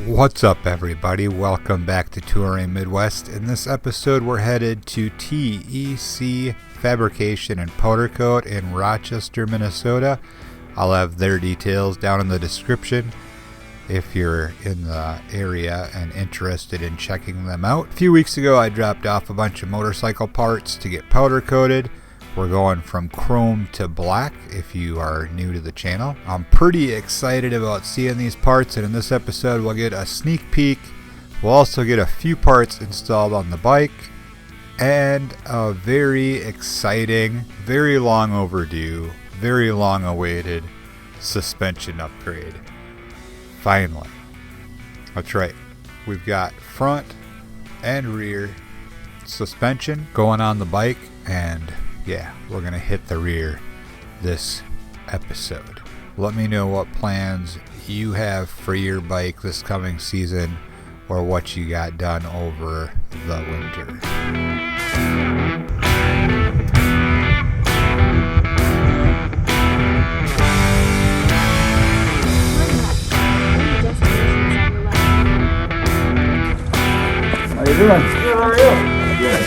What's up, everybody? Welcome back to Touring Midwest. In this episode, we're headed to T.E.C. Fabrication and Powder Coat in Rochester, Minnesota. I'll have their details down in the description if you're in the area and interested in checking them out. A few weeks ago, I dropped off a bunch of motorcycle parts to get powder coated. We're going from chrome to black if you are new to the channel. I'm pretty excited about seeing these parts, and in this episode we'll get a sneak peek. We'll also get a few parts installed on the bike and a very exciting, very long overdue, very long awaited suspension upgrade. Finally. That's right. We've got front and rear suspension going on the bike, and yeah, we're going to hit the rear this episode. Let me know what plans you have for your bike this coming season or what you got done over the winter. How you doing? Good, how are you? Good.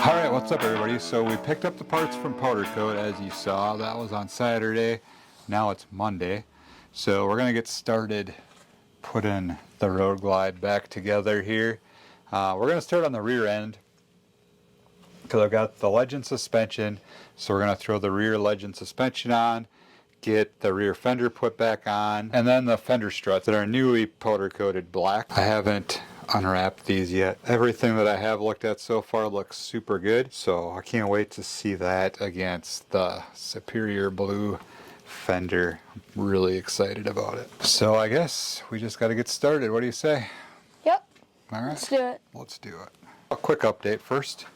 Alright, what's up, everybody? So we picked up the parts from Powder Coat, as you saw. That was on Saturday. Now it's Monday. So we're going to get started putting the Road Glide back together here. We're going to start on the rear end because I've got the Legend suspension. So we're going to throw the rear Legend suspension on, get the rear fender put back on, and then the fender struts that are newly powder coated black. I haven't unwrapped these yet. Everything that I have looked at so far looks super good, so I can't wait to see that against the superior blue fender. I'm really excited about it. So I guess we just got to get started. What do you say? Yep. All right. Let's do it. Let's do it. A quick update first.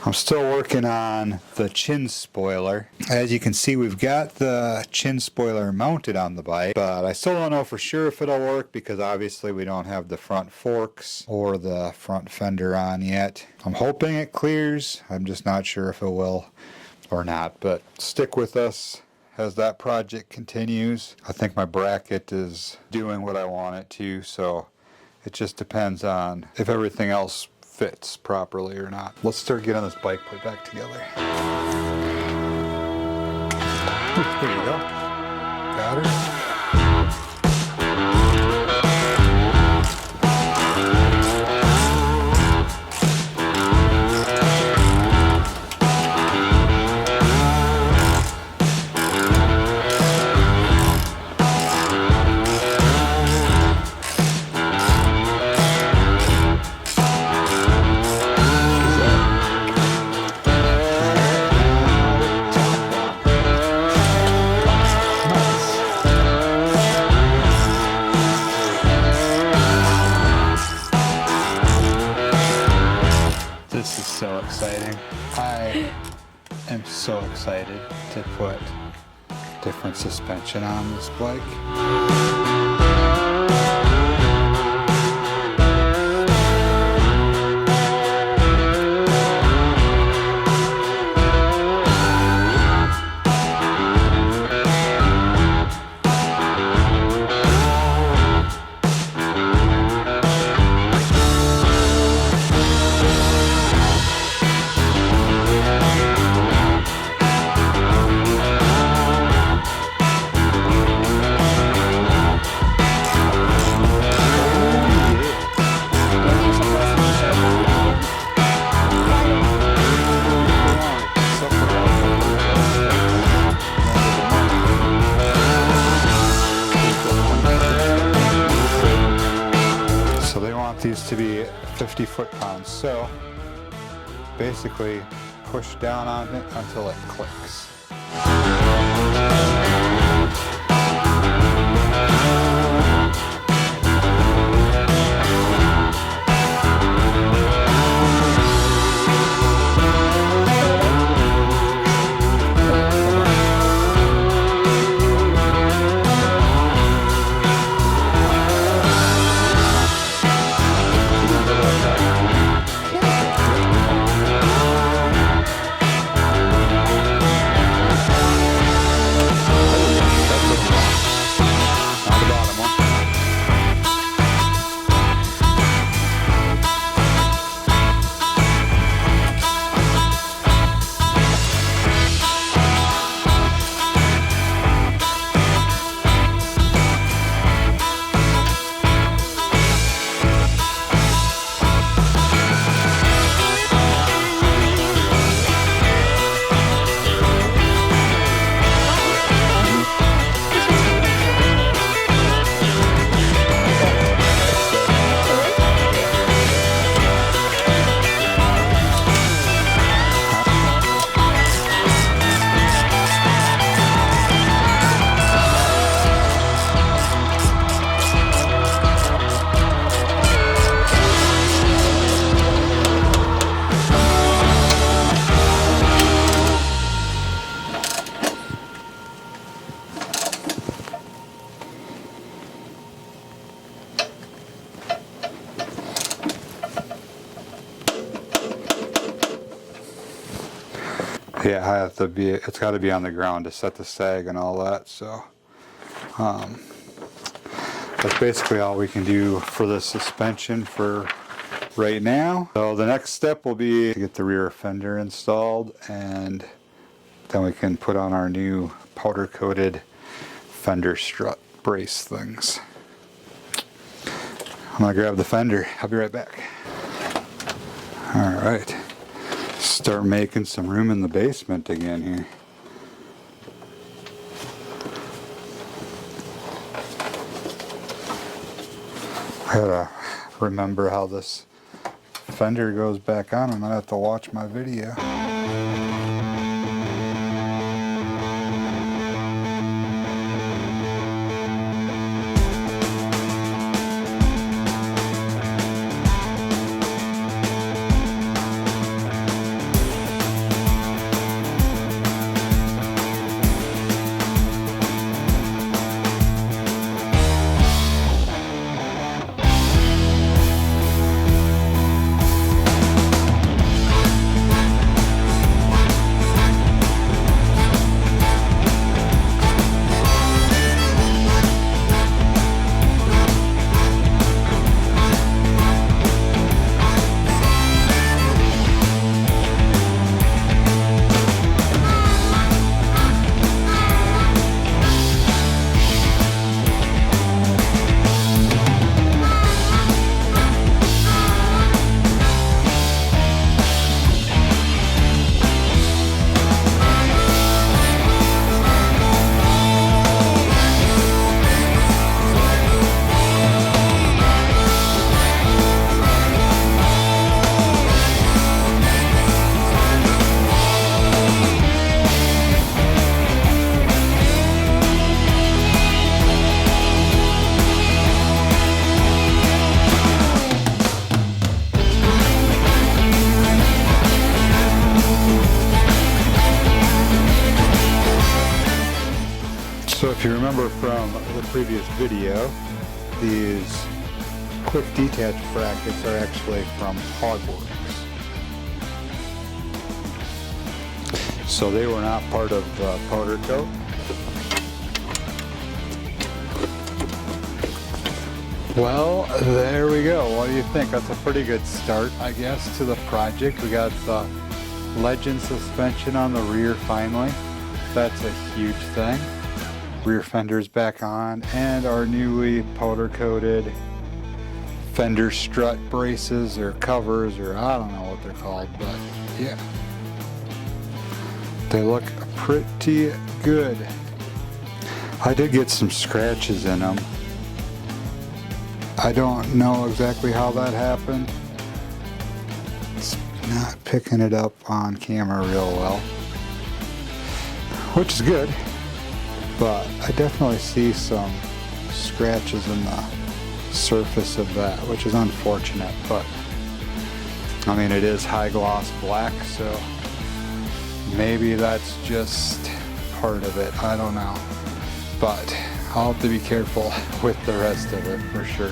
I'm still working on the chin spoiler. As you can see, we've got the chin spoiler mounted on the bike, but I still don't know for sure if it'll work because obviously we don't have the front forks or the front fender on yet. I'm hoping it clears. I'm just not sure if it will or not, but stick with us as that project continues. I think my bracket is doing what I want it to, so it just depends on if everything else fits properly or not. Let's start getting this bike put back together. There you go. Got her. This is so exciting. I am so excited to put different suspension on this bike. want these to be 50 foot-pounds, so basically push down on it until it clicks. Yeah, it's got to be on the ground to set the sag and all that, so that's basically all we can do for the suspension for right now. So the next step will be to get the rear fender installed, and then we can put on our new powder coated fender strut brace things. I'm gonna grab the fender. I'll be right back. Alright, start making some room in the basement again here. I gotta remember how this fender goes back on, and I have to watch my video. So if you remember from the previous video, these quick detach brackets are actually from Hogwarts. So they were not part of the powder coat. Well, there we go. What do you think? That's a pretty good start, I guess, to the project. We got the Legend suspension on the rear finally. That's a huge thing. Rear fender's back on, and our newly powder coated fender strut braces or covers, or I don't know what they're called, but yeah. They look pretty good. I did get some scratches in them. I don't know exactly how that happened. It's not picking it up on camera real well, which is good, but I definitely see some scratches in the surface of that, which is unfortunate, but I mean, it is high gloss black, so maybe that's just part of it. I don't know, but I'll have to be careful with the rest of it for sure.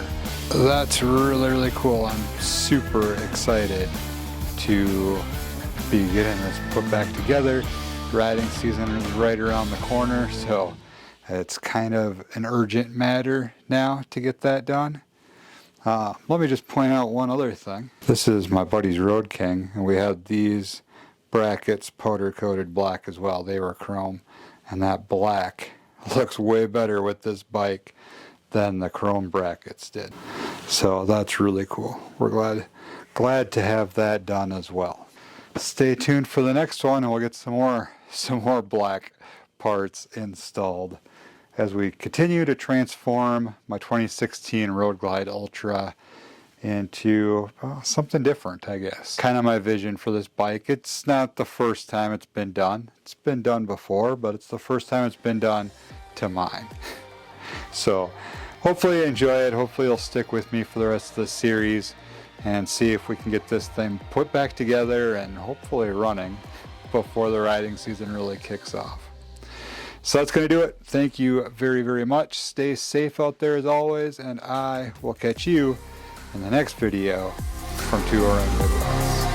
That's really cool. I'm super excited to be getting this put back together. Riding season is right around the corner, so it's kind of an urgent matter now to get that done. Let me just point out one other thing. This is my buddy's Road King, and we had these brackets powder coated black as well. They were chrome, and that black looks way better with this bike than the chrome brackets did. So that's really cool. We're glad to have that done as well. Stay tuned for the next one, and we'll get some more black parts installed as we continue to transform my 2016 Road Glide Ultra into something different, I guess. Kind of my vision for this bike. It's not the first time it's been done. It's been done before, but it's the first time it's been done to mine. So hopefully you enjoy it. Hopefully you'll stick with me for the rest of the series and see if we can get this thing put back together and hopefully running before the riding season really kicks off. So that's going to do it. Thank you very much. Stay safe out there as always, and I will catch you in the next video from Touring Midwest.